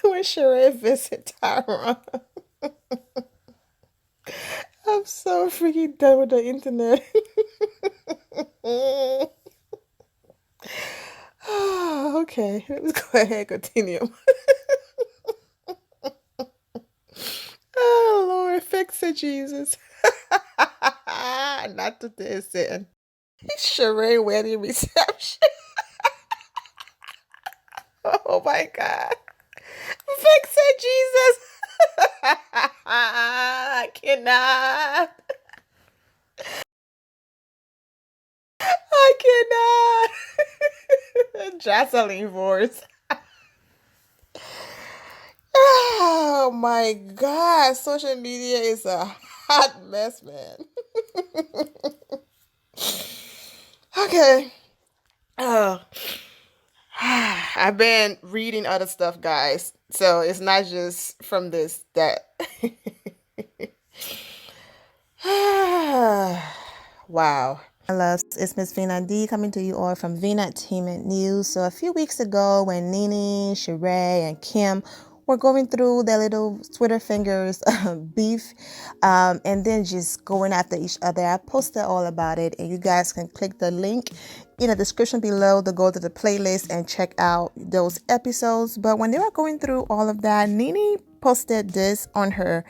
When Sheree visit Tyra. I'm so freaking done with the internet. Okay, let's go ahead and continue. Oh Lord, fix it, Jesus. Not to this then. Sheree wedding reception. Oh my God. Fix it, Jesus. I cannot. I cannot. Jocelyn voice. Oh my God. Social media is a hot mess, man. Okay. Oh, I've been reading other stuff, guys. So it's not just from this that. Wow. My loves, it's Miss Vina D coming to you all from Vinatainment News. So a few weeks ago when Nene, Sheree, and Kim were going through their little Twitter fingers beef and then just going after each other, I posted all about it, and you guys can click the link in the description below to go to the playlist and check out those episodes. But when they were going through all of that, Nene posted this on her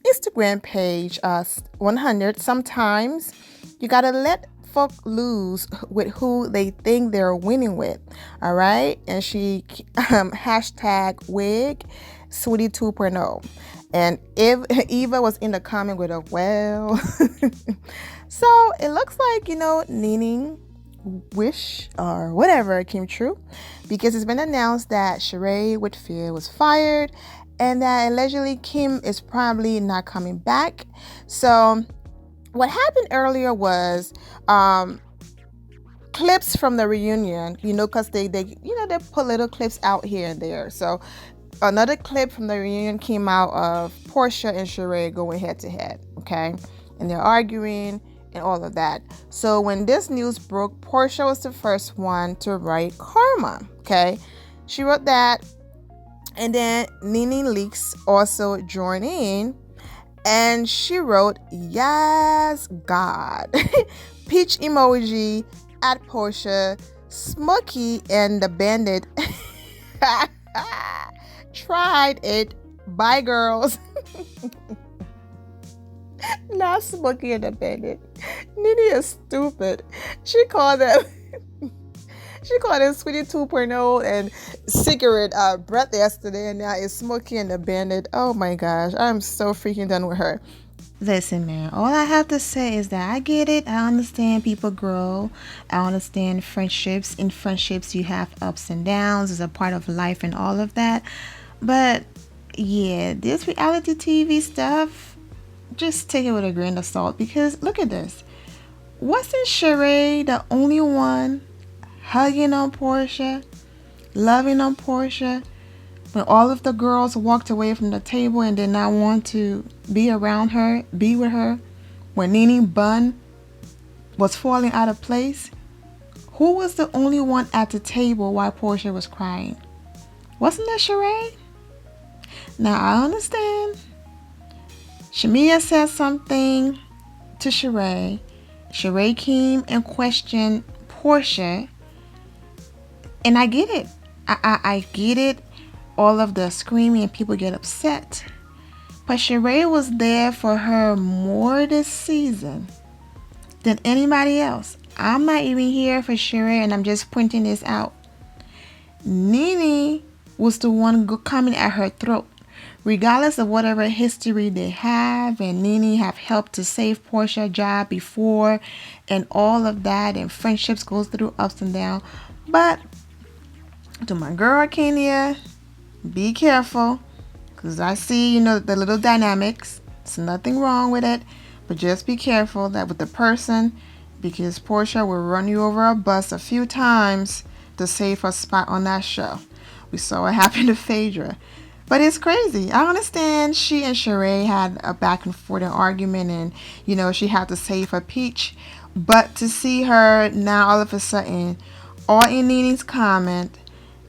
Instagram page, 100. Sometimes you gotta let folk lose with who they think they're winning with. All right. And she hashtag wig sweetie 2.0. And if Eva was in the comment with a well. So it looks like, Nene wish or whatever came true, because it's been announced that Sheree Whitfield was fired and that allegedly Kim is probably not coming back. So what happened earlier was clips from the reunion, because they put little clips out here and there. So another clip from the reunion came out of Portia and Sheree going head to head, okay? And they're arguing and all of that. So when this news broke, Portia was the first one to write karma, okay? She wrote that, and then Nene Leakes also joined in, and she wrote, yes, God. Peach emoji at Portia, Smokey and the Bandit tried it. Bye, girls. Not Smokey and the Bandit. Nene is stupid. She called them Sweetie 2.0 and cigarette breath yesterday, and now it's Smokey and the Bandit. Oh my gosh, I'm so freaking done with her. Listen, man, all I have to say is that I get it. I understand people grow. I understand friendships. In friendships, you have ups and downs. It's a part of life and all of that. But yeah, this reality TV stuff, just take it with a grain of salt, because look at this. Wasn't Sheree the only one hugging on Portia, loving on Portia, when all of the girls walked away from the table and did not want to be around her, be with her? When Nene Bun was falling out of place, who was the only one at the table while Portia was crying? Wasn't that Sheree? Now I understand. Shamia said something to Sheree. Sheree came and questioned Portia. And I get it. I get it. All of the screaming and people get upset. But Sheree was there for her more this season than anybody else. I'm not even here for Sheree, and I'm just pointing this out. Nene was the one coming at her throat. Regardless of whatever history they have, and Nene have helped to save Portia's job before and all of that, and friendships goes through ups and downs. But to my girl Kenya, be careful, because I see, the little dynamics. There's nothing wrong with it, but just be careful that with the person, because Portia will run you over a bus a few times to save her spot on that show. We saw what happened to Phaedra. But it's crazy. I understand she and Sheree had a back and forth argument, and she had to save her peach. But to see her now all of a sudden all in Nene's comment.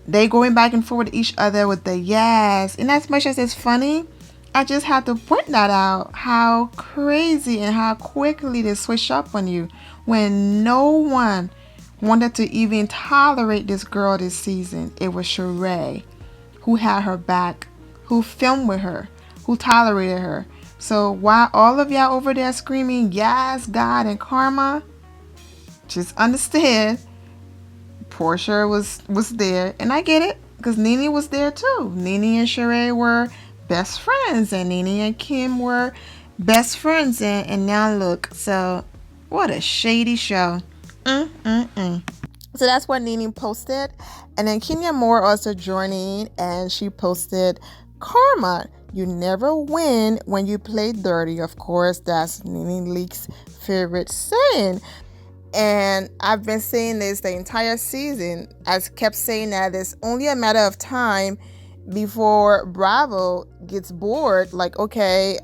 They going back and forth with each other with the yes. And as much as it's funny, I just have to point that out. How crazy and how quickly they switch up on you when no one wanted to even tolerate this girl this season. It was Sheree who had her back, who filmed with her, who tolerated her. So while all of y'all over there screaming, yes, God and karma, just understand Portia was there, and I get it, because Nene was there too. Nene and Sheree were best friends, and Nene and Kim were best friends, and now look. So what a shady show. So that's what Nene posted, and then Kenya Moore also joining, and she posted, "Karma, you never win when you play dirty." Of course, that's Nene Leak's favorite saying. And I've been saying this the entire season. I kept saying that it's only a matter of time before Bravo gets bored. Like, okay,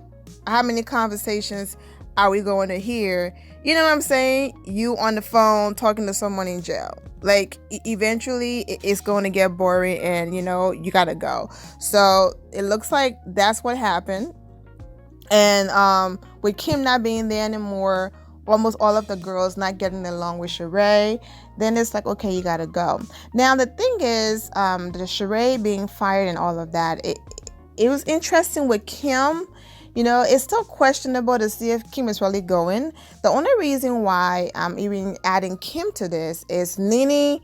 how many conversations are we going to hear? You know what I'm saying? You on the phone talking to someone in jail. Like, eventually it's going to get boring, and you got to go. So it looks like that's what happened. And with Kim not being there anymore, almost all of the girls not getting along with Sheree, then it's like, okay, you gotta go. Now the thing is, the Sheree being fired and all of that, it was interesting with Kim. It's still questionable to see if Kim is really going. The only reason why I'm even adding Kim to this is Nene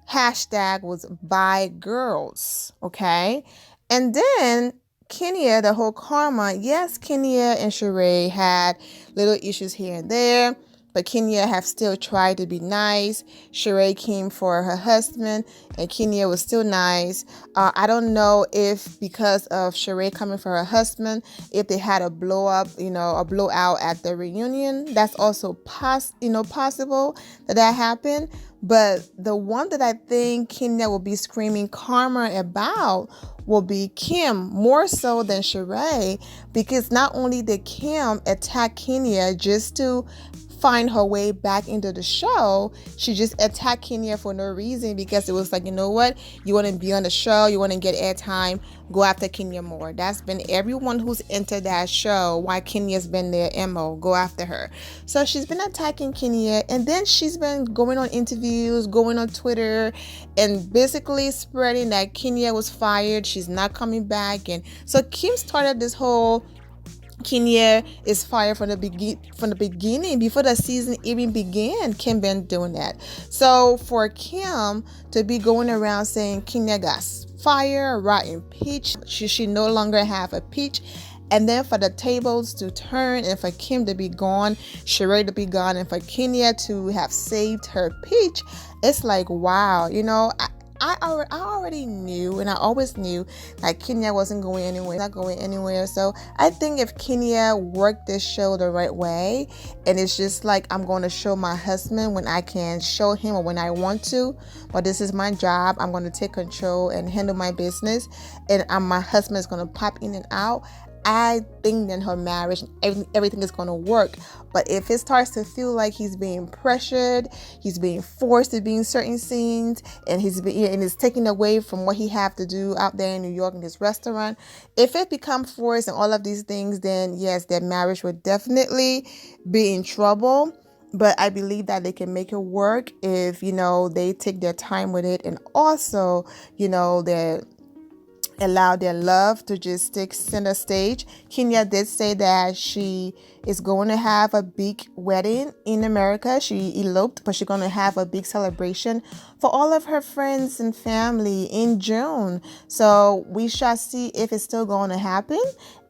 hashtag was by girls, okay? And then Kenya, the whole karma, yes, Kenya and Sheree had little issues here and there, but Kenya have still tried to be nice. Sheree came for her husband, and Kenya was still nice. I don't know if because of Sheree coming for her husband, if they had a blow up, a blowout at the reunion. That's also possible that happened. But the one that I think Kenya will be screaming karma about will be Kim, more so than Sheree, because not only did Kim attack Kenya just to find her way back into the show, she just attacked Kenya for no reason, because it was like, you know what, you want to be on the show, you want to get airtime, go after Kenya more. That's been everyone who's entered that show, why Kenya's been their MO, go after her. So she's been attacking Kenya, and then she's been going on interviews, going on Twitter, and basically spreading that Kenya was fired, she's not coming back. And so Kim started this whole Kenya is fired from the beginning, before the season even began. Kim been doing that. So for Kim to be going around saying Kenya got fired, rotten peach, she no longer have a peach, and then for the tables to turn and for Kim to be gone, Sheree to be gone, and for Kenya to have saved her peach, it's like, wow, I already knew, and I always knew that Kenya wasn't going anywhere, not going anywhere. So I think if Kenya worked this show the right way, and it's just like, I'm going to show my husband when I can show him or when I want to, but this is my job, I'm going to take control and handle my business, and my husband is going to pop in and out, I think then her marriage, everything is going to work. But if it starts to feel like he's being pressured, he's being forced to be in certain scenes, and it's taken away from what he have to do out there in New York in this restaurant, if it becomes forced and all of these things, then yes, their marriage would definitely be in trouble. But I believe that they can make it work if, they take their time with it, and also, they allow their love to just take center stage. Kenya did say that she is going to have a big wedding in America. She eloped, but she's going to have a big celebration for all of her friends and family in June. So we shall see if it's still going to happen.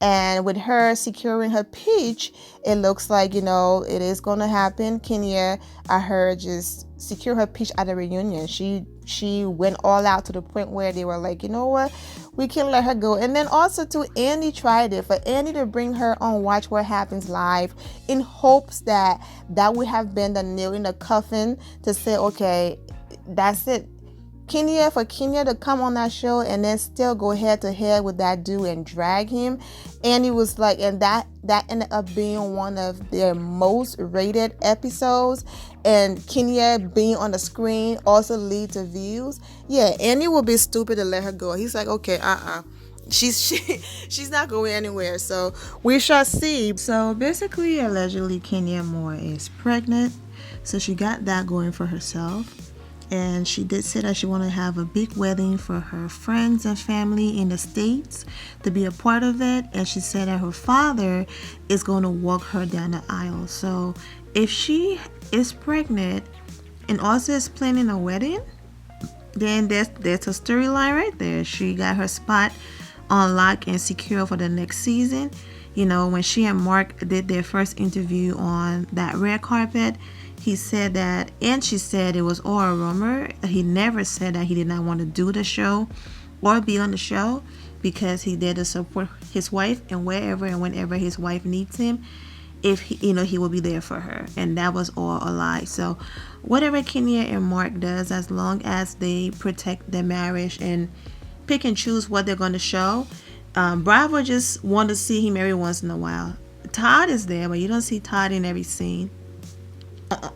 And with her securing her peach, it looks like, it is going to happen. Kenya, I heard, just secure her peach at the reunion. She went all out to the point where they were like, you know what, we can't let her go. And then also too, Andy tried it, for Andy to bring her on Watch What Happens Live, in hopes that would have been the nail in the coffin to say, okay, that's it. Kenya to come on that show and then still go head to head with that dude and drag him. And it was like, and that ended up being one of their most rated episodes. And Kenya being on the screen also lead to views. Yeah, Andy would be stupid to let her go. He's like, okay, she's not going anywhere. So we shall see. So basically, allegedly, Kenya Moore is pregnant. So she got that going for herself. And she did say that she wanted to have a big wedding for her friends and family in the States to be a part of it. And she said that her father is going to walk her down the aisle. So if she is pregnant and also is planning a wedding, then there's a storyline right there. She got her spot on lock and secure for the next season. You know, when she and Mark did their first interview on that red carpet, he said that, and she said it was all a rumor. He never said that he did not want to do the show or be on the show, because he did to support his wife, and wherever and whenever his wife needs him, if he will be there for her. And that was all a lie. So whatever Kenya and Mark does, as long as they protect their marriage and pick and choose what they're going to show. Bravo just want to see him every once in a while. Todd is there, but you don't see Todd in every scene.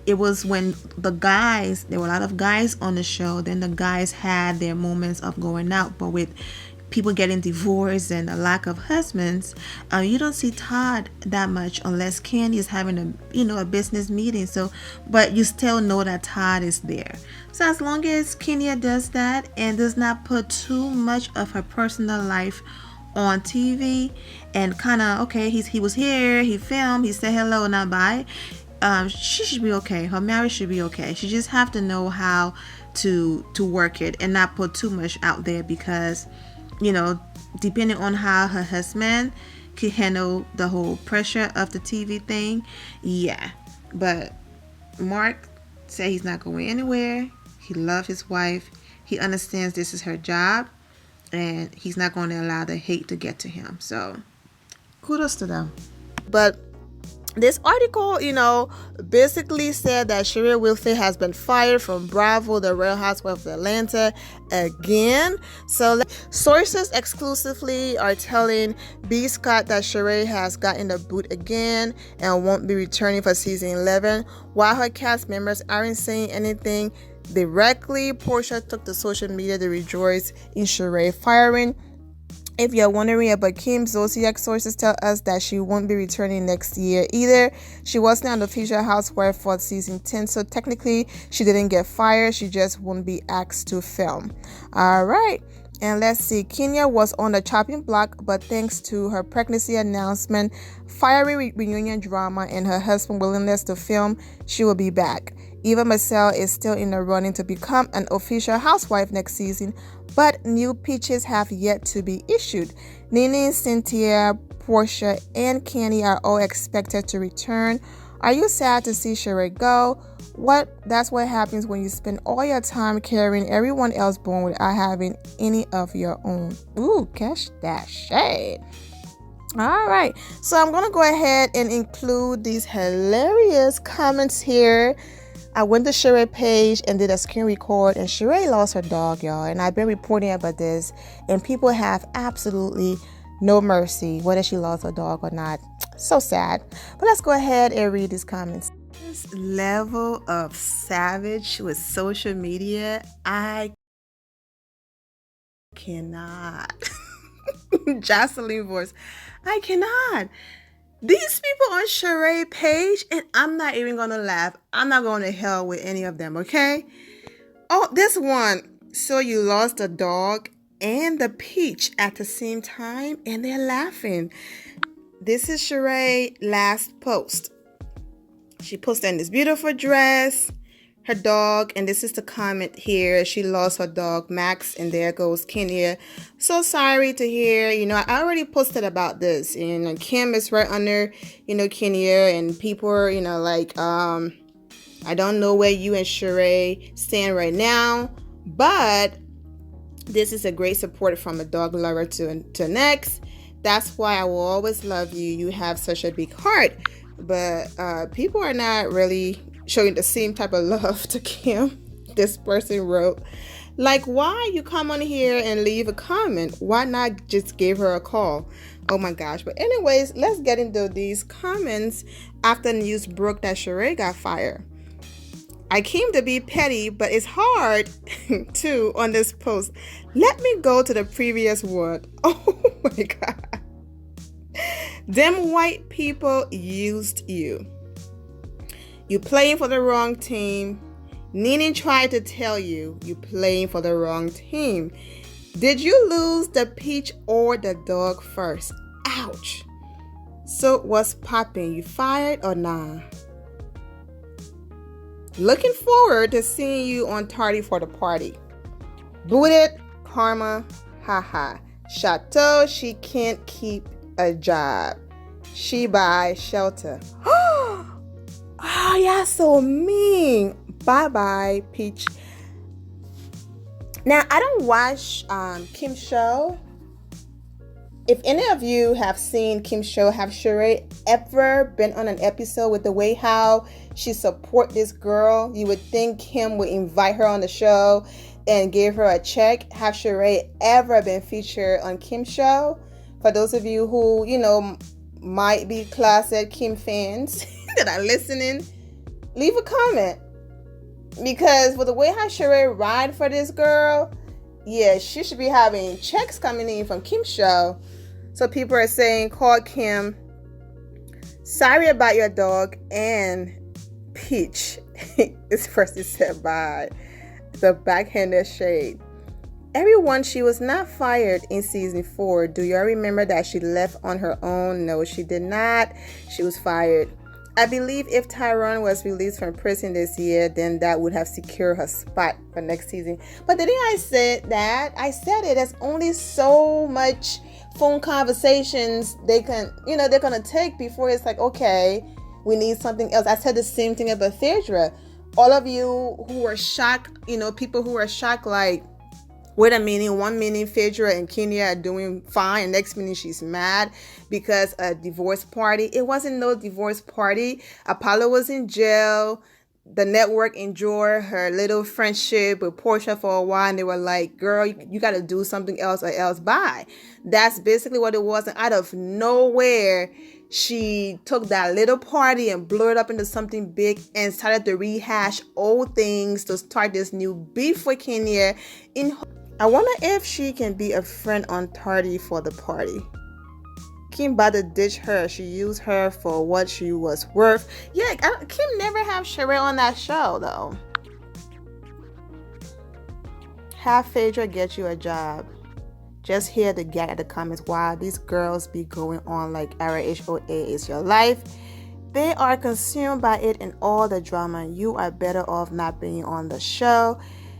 It was when there were a lot of guys on the show, then the guys had their moments of going out. But with people getting divorced and a lack of husbands, you don't see Todd that much unless Candy is having a business meeting. So, but you still know that Todd is there. So as long as Kenya does that and does not put too much of her personal life on TV and kind of, okay, he was here, he filmed, he said hello, now bye. She should be okay. Her marriage should be okay. She just have to know how to work it and not put too much out there, because depending on how her husband can handle the whole pressure of the TV thing. Yeah, but Mark said he's not going anywhere. He loves his wife. He understands this is her job, and he's not going to allow the hate to get to him. So kudos to them. But this article, basically said that Sheree Whitfield has been fired from Bravo, the Real Housewives of Atlanta, again. So sources exclusively are telling B. Scott that Sheree has gotten the boot again and won't be returning for season 11. While her cast members aren't saying anything directly, Portia took to social media to rejoice in Sheree firing. If you're wondering about Kim, Zolciak sources tell us that she won't be returning next year either. She wasn't an official housewife for season 10, so technically she didn't get fired. She just won't be asked to film. All right. And let's see. Kenya was on the chopping block, but thanks to her pregnancy announcement, fiery reunion drama, and her husband's willingness to film, she will be back. Eva Marcel is still in the running to become an official housewife next season, but new pitches have yet to be issued. Nene, Cynthia, Portia, and Candy are all expected to return. Are you sad to see Sheree go? That's what happens when you spend all your time carrying everyone else born without having any of your own. Ooh, catch that shade. All right, so I'm gonna go ahead and include these hilarious comments here. I went to Sheree page and did a screen record, and Sheree lost her dog, y'all. And I've been reporting about this, and people have absolutely no mercy, whether she lost her dog or not. So sad. But let's go ahead and read these comments. This level of savage with social media, I cannot. Jocelyn voice, I cannot. These people on Sheree page, and I'm not even going to laugh. I'm not going to hell with any of them, okay? Oh, this one. So you lost a dog and the peach at the same time, and they're laughing. This is Sheree last post. She posted in this beautiful dress, her dog, and this is the comment here. She lost her dog, Max, and there goes Kenya. So sorry to hear. I already posted about this, and Kim is right under, Kenya, and people are, I don't know where you and Sheree stand right now, but this is a great support from a dog lover to next. That's why I will always love you. You have such a big heart, but people are not really showing the same type of love to Kim. This person wrote, Like, why you come on here and leave a comment? Why not just give her a call? Oh my gosh. But anyways, let's get into these comments after news broke that Sheree got fired. I came to be petty, but it's hard too on this post. Let me go to the previous one. Oh my God. Them white people used you. You playing for the wrong team. Nene tried to tell you playing for the wrong team. Did you lose the peach or the dog first? Ouch. So what's popping? You fired or nah? Looking forward to seeing you on Tardy for the Party. Booted, karma, haha. Chateau, she can't keep a job. She buy shelter. Oh, y'all so mean. Bye-bye, Peach. Now, I don't watch Kim's show. If any of you have seen Kim's show, have Sheree ever been on an episode with the way how she support this girl? You would think Kim would invite her on the show and give her a check. Have Sheree ever been featured on Kim's show? For those of you who, might be classic Kim fans that are listening, leave a comment. Because with the way how Sheree ride for this girl, yeah, she should be having checks coming in from Kim's show. So people are saying, call Kim. Sorry about your dog and Peach. This person said bye. The backhanded shade. Everyone, she was not fired in season 4. Do y'all remember that she left on her own? No, she did not. She was fired. I believe if Tyrone was released from prison this year, then that would have secured her spot for next season. But the day I said that, I said it, there's only so much phone conversations they're gonna take before it's like, okay, we need something else. I said the same thing about Phaedra. All of you who were shocked, people who were shocked, like, wait a minute, 1 minute Phaedra and Kenya are doing fine, and next minute she's mad because a divorce party. It wasn't no divorce party. Apollo was in jail. The network enjoyed her little friendship with Portia for a while, and they were like, girl, you got to do something else or else bye. That's basically what it was. And out of nowhere, she took that little party and blew it up into something big and started to rehash old things to start this new beef with Kenya. I wonder if she can be a friend on Tardy for the Party. Kim about to ditch her. She used her for what she was worth. Yeah, Kim never have Sheree on that show, though. Have Phaedra get you a job. Just hear the gag at the comments. Wow, these girls be going on like RHOA is your life. They are consumed by it and all the drama. You are better off not being on the show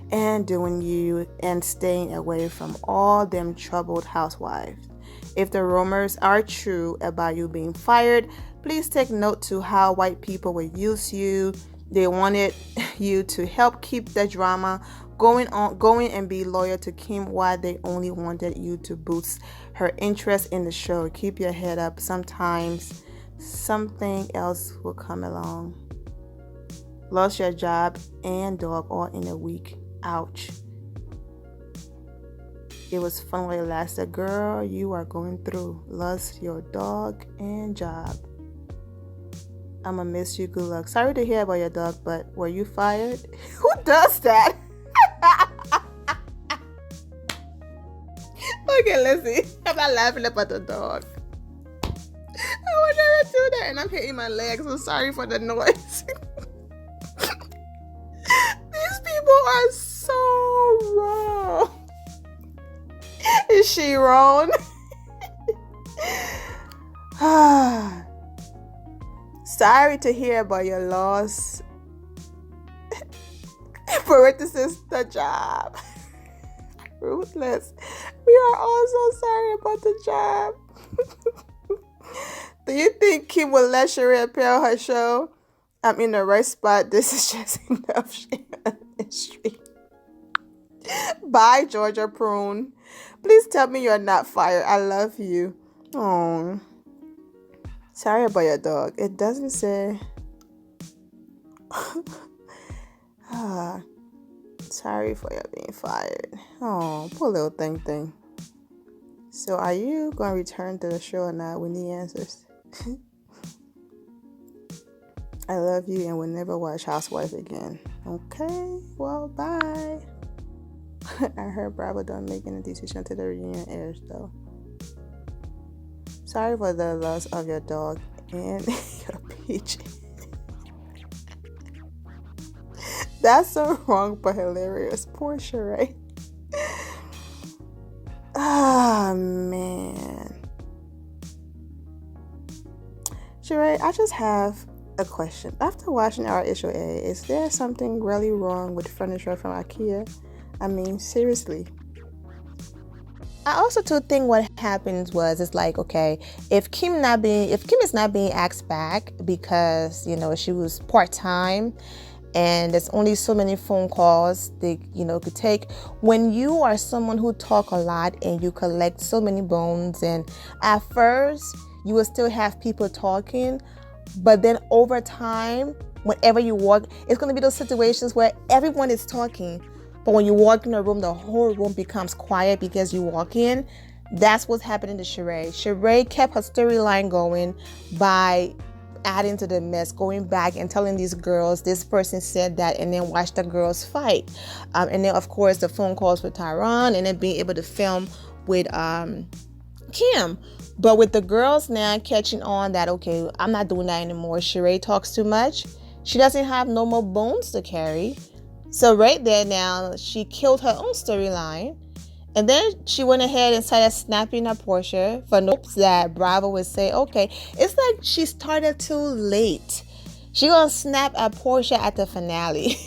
and doing you and staying away from all them troubled housewives. If the rumors are true about you being fired, please take note to how white people will use you. They wanted you to help keep the drama going and be loyal to Kim while they only wanted you to boost her interest in the show. Keep your head up. Sometimes something else will come along. Lost your job and dog all in a week. Ouch. It was fun while it lasted. Girl, you are going through. Lost your dog and job. I'ma miss you. Good luck. Sorry to hear about your dog, but were you fired? Who does that? Okay, let's see. I'm not laughing about the dog. I would never do that. And I'm hitting my legs. So sorry for the noise. These people are so wrong. Is she wrong? Sorry to hear about your loss. Parenthesis, the job. Ruthless. We are all so sorry about the job. Do you think Kim will let Sheree appear her show? I'm in the right spot. This is just enough shit on history. Bye, Georgia Prune. Please tell me you're not fired. I love you. Oh, sorry about your dog. It doesn't say. Sorry for you being fired. Oh, poor little thing. So are you going to return to the show or not? We need answers. I love you and will never watch Housewife again. Okay, well, bye. I heard Bravo done making a decision to the reunion airs, though. Sorry for the loss of your dog and your peach. That's so wrong but hilarious. Poor Sheree. Ah, man. Sheree, I just have a question. After watching our issue A, is there something really wrong with furniture from IKEA? I mean, seriously. I also too think what happens was it's like, okay, if Kim is not being asked back because she was part-time and there's only so many phone calls they could take. When you are someone who talk a lot and you collect so many bones, and at first you will still have people talking, but then over time, whenever you walk, it's going to be those situations where everyone is talking. But when you walk in a room, the whole room becomes quiet because you walk in. That's what's happening to Sheree. Sheree kept her storyline going by adding to the mess, going back and telling these girls, this person said that, and then watch the girls fight. And then, of course, the phone calls with Tyron, and then being able to film with Kim. But with the girls now catching on that, okay, I'm not doing that anymore. Sheree talks too much. She doesn't have no more bones to carry. So right there now, she killed her own storyline. And then she went ahead and started snapping at Portia for hopes that Bravo would say, okay, it's like she started too late. She gonna snap at Portia at the finale,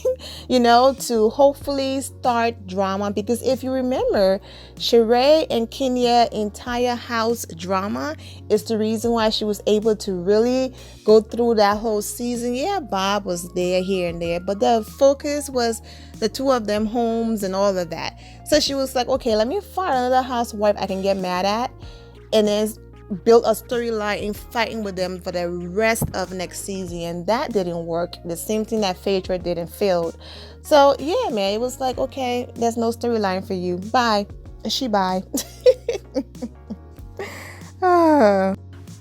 to hopefully start drama. Because if you remember, Sheree and Kenya entire house drama is the reason why she was able to really go through that whole season. Yeah, Bob was there here and there, but the focus was the two of them, homes and all of that. So she was like, okay, let me find another housewife I can get mad at, and then build a storyline in fighting with them for the rest of next season, and that didn't work. The same thing that Phaedra did and failed. So yeah, man, it was like, okay, there's no storyline for you. Bye. She bye.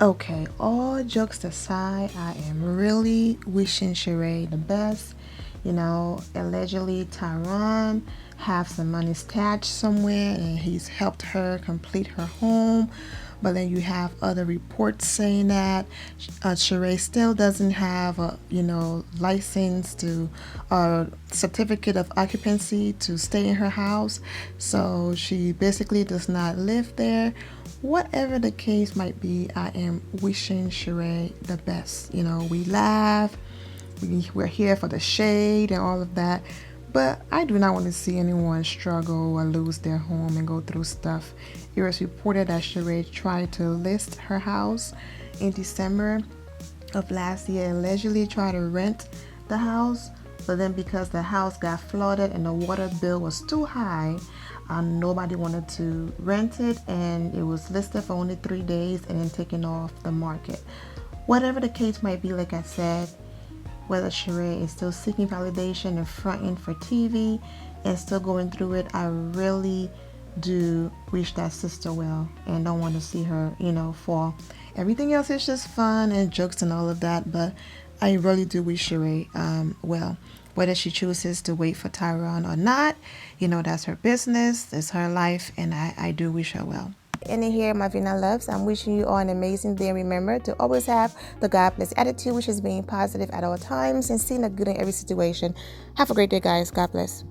Okay, all jokes aside, I am really wishing Sheree the best. Allegedly Tyron have some money stashed somewhere and he's helped her complete her home. But then you have other reports saying that Sheree still doesn't have a license to certificate of occupancy to stay in her house. So she basically does not live there. Whatever the case might be, I am wishing Sheree the best. We laugh. We're here for the shade and all of that. But I do not want to see anyone struggle or lose their home and go through stuff. It was reported that Sheree tried to list her house in December of last year, allegedly tried to rent the house, but then because the house got flooded and the water bill was too high, nobody wanted to rent it, and it was listed for only 3 days and then taken off the market. Whatever the case might be, like I said, whether Sheree is still seeking validation and fronting for TV and still going through it, I really do wish that sister well and don't want to see her, fall. Everything else is just fun and jokes and all of that, but I really do wish Sheree well. Whether she chooses to wait for Tyron or not, that's her business, it's her life, and I do wish her well. And here, my Vina loves, I'm wishing you all an amazing day. Remember to always have the God bless attitude, which is being positive at all times and seeing the good in every situation. Have a great day, guys. God bless.